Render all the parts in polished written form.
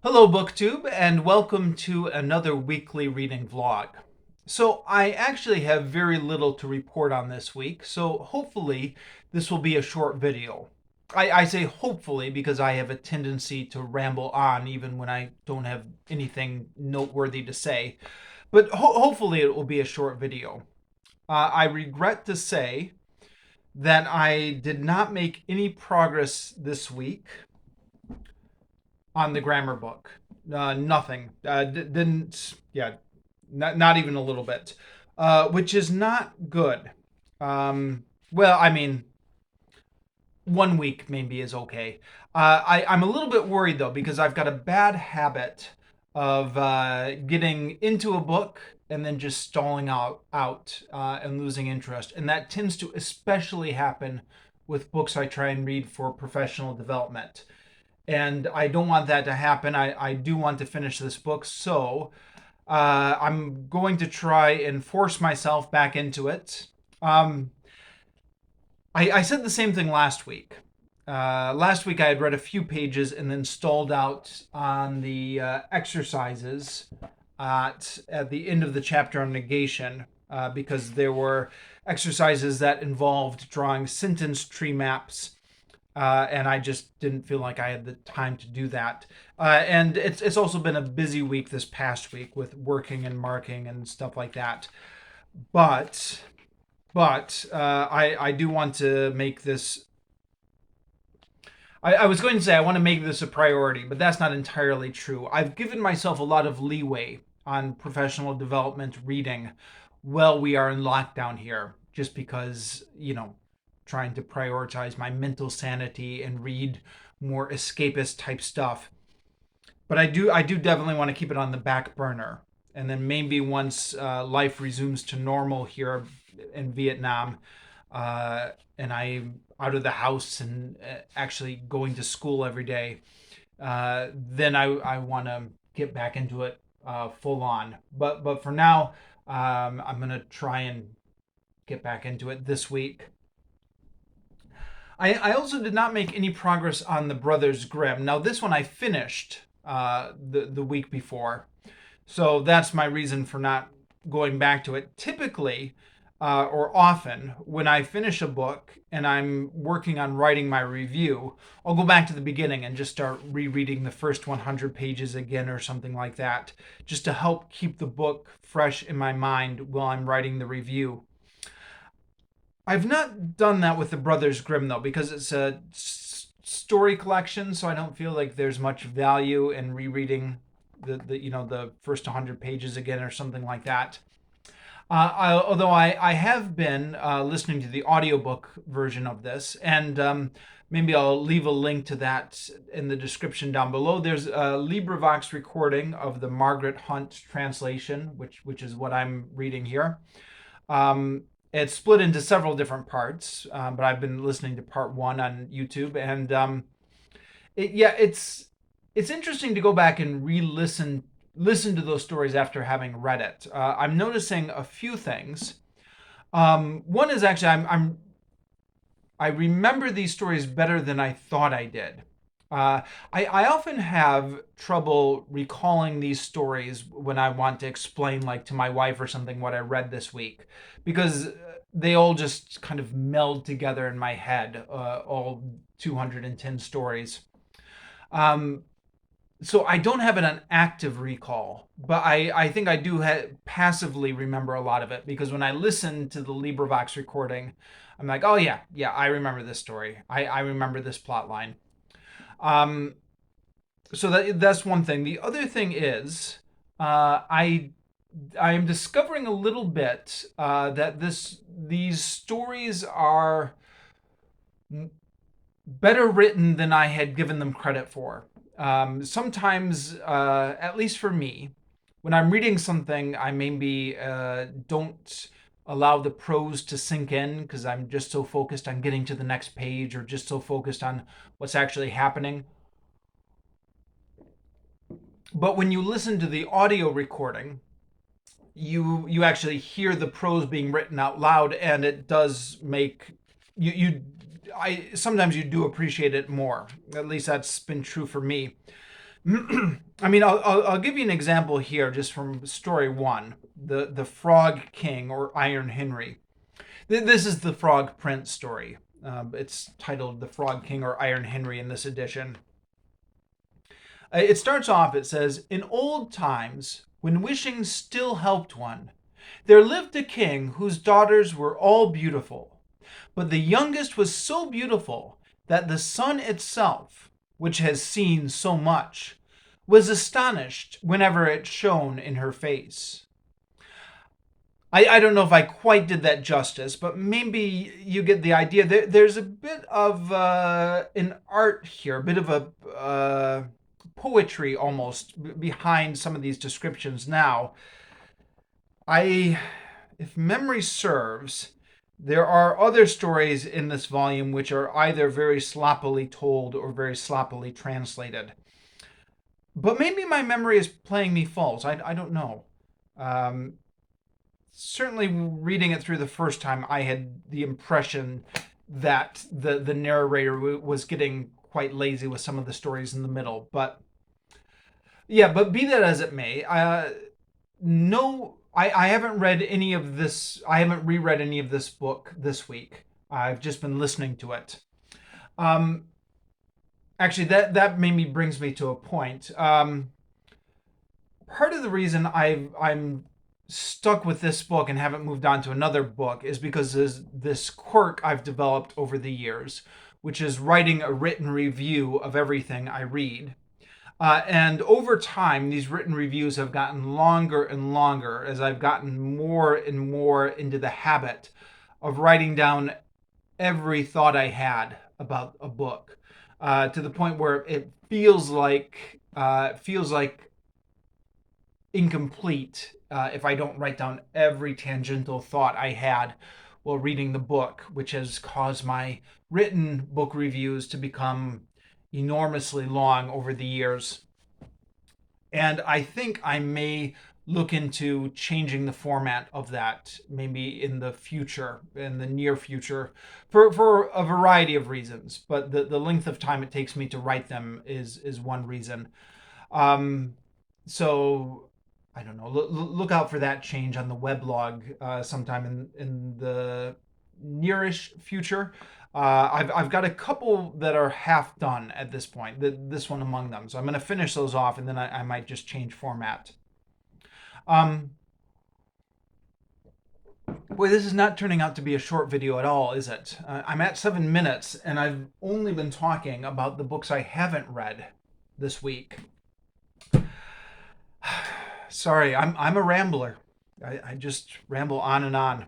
Hello, BookTube, and welcome to another weekly reading vlog. So, I actually have very little to report on this week, so hopefully this will be a short video. I say hopefully because I have a tendency to ramble on even when I don't have anything noteworthy to say, but hopefully it will be a short video. I regret to say that I did not make any progress this week on the grammar book. Nothing. Didn't. Yeah, not even a little bit. Which is not good. Well, I mean, 1 week maybe is okay. I'm a little bit worried though because I've got a bad habit of getting into a book and then just stalling out and losing interest, and that tends to especially happen with books I try and read for professional development, and I don't want that to happen. I do want to finish this book, so I'm going to try and force myself back into it. I said the same thing last week. Last week I had read a few pages and then stalled out on the exercises at the end of the chapter on negation because there were exercises that involved drawing sentence tree maps, and I just didn't feel like I had the time to do that. And it's also been a busy week this past week with working and marking and stuff like that. But I do want to make this. I was going to say I want to make this a priority, but that's not entirely true. I've given myself a lot of leeway on professional development reading while we are in lockdown here, just because, trying to prioritize my mental sanity and read more escapist type stuff. But I do definitely want to keep it on the back burner. And then maybe once life resumes to normal here in Vietnam, and I'm out of the house and actually going to school every day, then I want to get back into it full on. But for now, I'm gonna try and get back into it this week. I also did not make any progress on the Brothers Grimm. Now this one I finished the week before, so that's my reason for not going back to it. Typically, or often, when I finish a book and I'm working on writing my review, I'll go back to the beginning and just start rereading the first 100 pages again or something like that, just to help keep the book fresh in my mind while I'm writing the review. I've not done that with the Brothers Grimm though, because it's a story collection, so I don't feel like there's much value in rereading the first 100 pages again or something like that. Although I have been listening to the audiobook version of this, and maybe I'll leave a link to that in the description down below. There's a LibriVox recording of the Margaret Hunt translation, which is what I'm reading here. It's split into several different parts, but I've been listening to part one on YouTube, and it's interesting to go back and listen to those stories after having read it. I'm noticing a few things. One is actually I remember these stories better than I thought I did. I often have trouble recalling these stories when I want to explain, like to my wife or something, what I read this week, because they all just kind of meld together in my head, all 210 stories. Um, so I don't have an active recall, but I think I do passively remember a lot of it because when I listen to the LibriVox recording, I'm like, oh yeah, I remember this story. I remember this plot line. Um, so that's one thing. The other thing is, I am discovering a little bit that these stories are better written than I had given them credit for. Sometimes, at least for me, when I'm reading something, I maybe don't allow the prose to sink in because I'm just so focused on getting to the next page or just so focused on what's actually happening. But when you listen to the audio recording, you actually hear the prose being written out loud, and it does make I sometimes you do appreciate it more. At least that's been true for me. I mean, I'll give you an example here just from story one, the Frog King or Iron Henry. This is the Frog Prince story. It's titled The Frog King or Iron Henry in this edition. It starts off, it says, in old times, when wishing still helped one, there lived a king whose daughters were all beautiful. But the youngest was so beautiful that the sun itself, which has seen so much, was astonished whenever it shone in her face. I don't know if I quite did that justice, but maybe you get the idea. There's a bit of an art here, a bit of a poetry almost behind some of these descriptions. Now, if memory serves, there are other stories in this volume which are either very sloppily told or very sloppily translated. But maybe my memory is playing me false. I don't know. Um, Certainly reading it through the first time, I had the impression that the narrator was getting quite lazy with some of the stories in the middle. But yeah, but be that as it may, no, I haven't read any of this. I haven't reread any of this book this week. I've just been listening to it. Um, Actually, that maybe brings me to a point. Part of the reason I'm stuck with this book and haven't moved on to another book is because there's this quirk I've developed over the years, which is writing a written review of everything I read. And over time, these written reviews have gotten longer and longer as I've gotten more and more into the habit of writing down every thought I had about a book, to the point where it feels like incomplete if I don't write down every tangential thought I had while reading the book, which has caused my written book reviews to become enormously long over the years. And I think I may look into changing the format of that maybe in the future, in the near future, for a variety of reasons. But the length of time it takes me to write them is one reason. Um, so I don't know. Look out for that change on the weblog sometime in the nearish future. I've got a couple that are half done at this point. This one among them. So I'm going to finish those off, and then I might just change format. Um, Boy, this is not turning out to be a short video at all, is it? I'm at 7 minutes, and I've only been talking about the books I haven't read this week. Sorry, I'm a rambler. I just ramble on and on.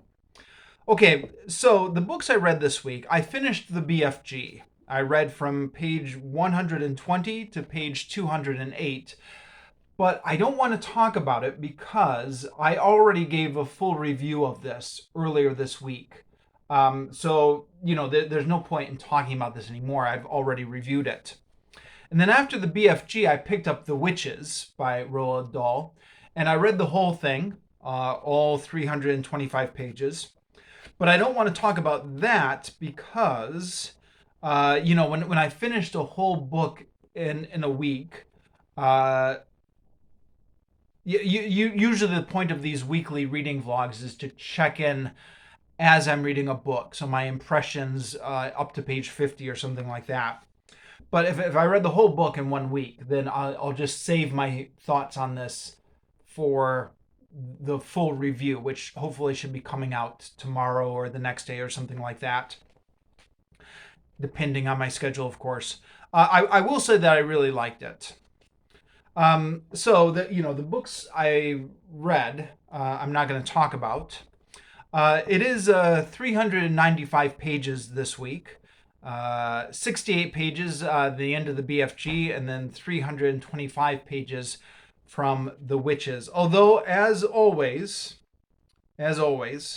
Okay, so the books I read this week, I finished the BFG. I read from page 120 to page 208, but I don't want to talk about it because I already gave a full review of this earlier this week. There's no point in talking about this anymore. I've already reviewed it. And then after the BFG, I picked up The Witches by Roald Dahl, and I read the whole thing, all 325 pages. But I don't want to talk about that because, when I finished a whole book in a week, uh, usually the point of these weekly reading vlogs is to check in as I'm reading a book. So my impressions up to page 50 or something like that. But if I read the whole book in 1 week, then I'll just save my thoughts on this for the full review, which hopefully should be coming out tomorrow or the next day or something like that, depending on my schedule, of course. I will say that I really liked it. So the books I read, I'm not going to talk about. It is 395 pages this week. 68 pages the end of the BFG, and then 325 pages from The Witches. Although, as always, having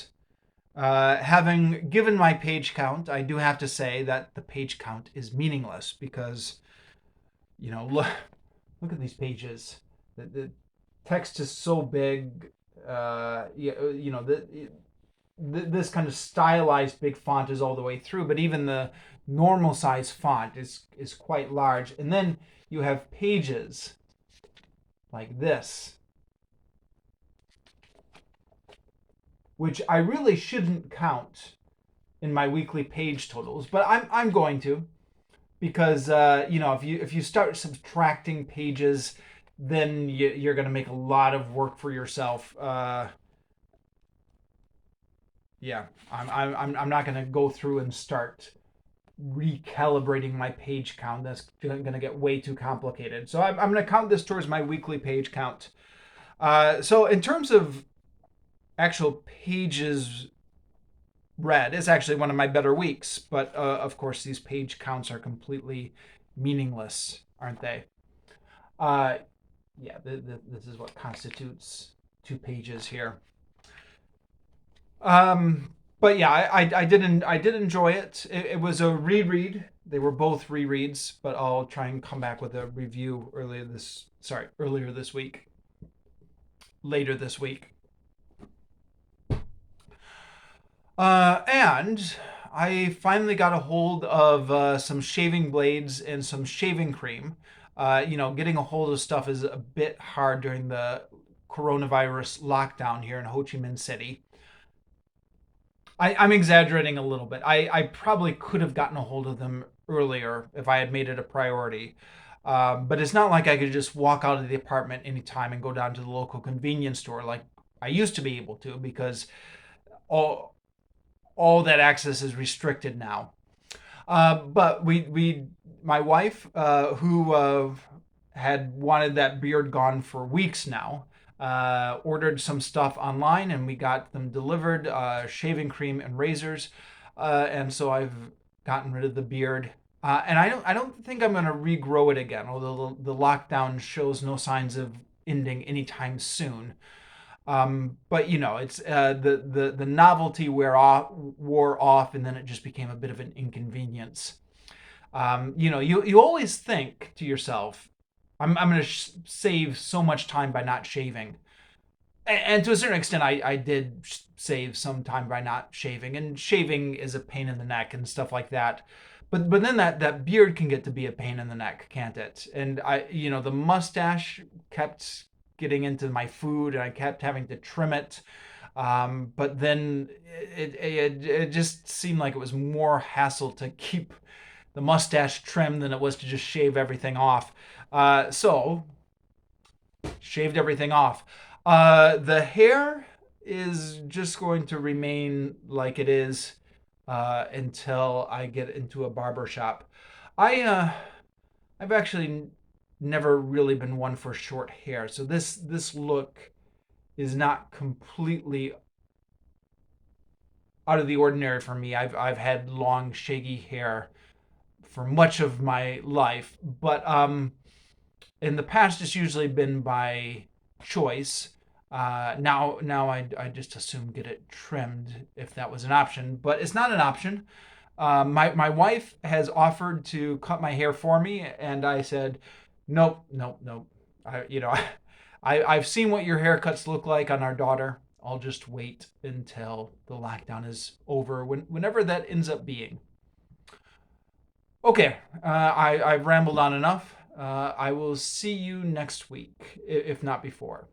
given my page count, I do have to say that the page count is meaningless because, look at these pages. The text is so big. this kind of stylized big font is all the way through, but even the normal size font is quite large. And then you have pages like this, which I really shouldn't count in my weekly page totals, but I'm going to, because if you start subtracting pages, then you're going to make a lot of work for yourself. Yeah, I'm not going to go through and start recalibrating my page count. That's going to get way too complicated. So I'm going to count this towards my weekly page count. So in terms of actual pages read, it's actually one of my better weeks. But of course, these page counts are completely meaningless, aren't they? Yeah, this is what constitutes 2 pages here. But yeah, I did enjoy it. It was a reread. They were both rereads, but I'll try and come back with a review earlier this week, later this week. And I finally got a hold of some shaving blades and some shaving cream. Getting a hold of stuff is a bit hard during the coronavirus lockdown here in Ho Chi Minh City. I'm exaggerating a little bit. I probably could have gotten a hold of them earlier if I had made it a priority. But it's not like I could just walk out of the apartment anytime and go down to the local convenience store like I used to be able to, because all that access is restricted now. But my wife, who had wanted that beard gone for weeks now, ordered some stuff online, and we got them delivered, shaving cream and razors. And so I've gotten rid of the beard. And I don't think I'm going to regrow it again, although the lockdown shows no signs of ending anytime soon. But it's the novelty wore off, and then it just became a bit of an inconvenience. You always think to yourself, I'm going to save so much time by not shaving. And to a certain extent, I did save some time by not shaving. And shaving is a pain in the neck and stuff like that. But then that beard can get to be a pain in the neck, can't it? And the mustache kept getting into my food, and I kept having to trim it. But then it just seemed like it was more hassle to keep the mustache trimmed than it was to just shave everything off. So shaved everything off. The hair is just going to remain like it is until I get into a barber shop. I've actually never really been one for short hair, so this look is not completely out of the ordinary for me. I've had long, shaggy hair for much of my life, but in the past it's usually been by choice. Now I just assume get it trimmed if that was an option, but it's not an option. My wife has offered to cut my hair for me, and I said, nope, nope, nope. I've seen what your haircuts look like on our daughter. I'll just wait until the lockdown is over, whenever that ends up being. Okay, I've rambled on enough. I will see you next week, if not before.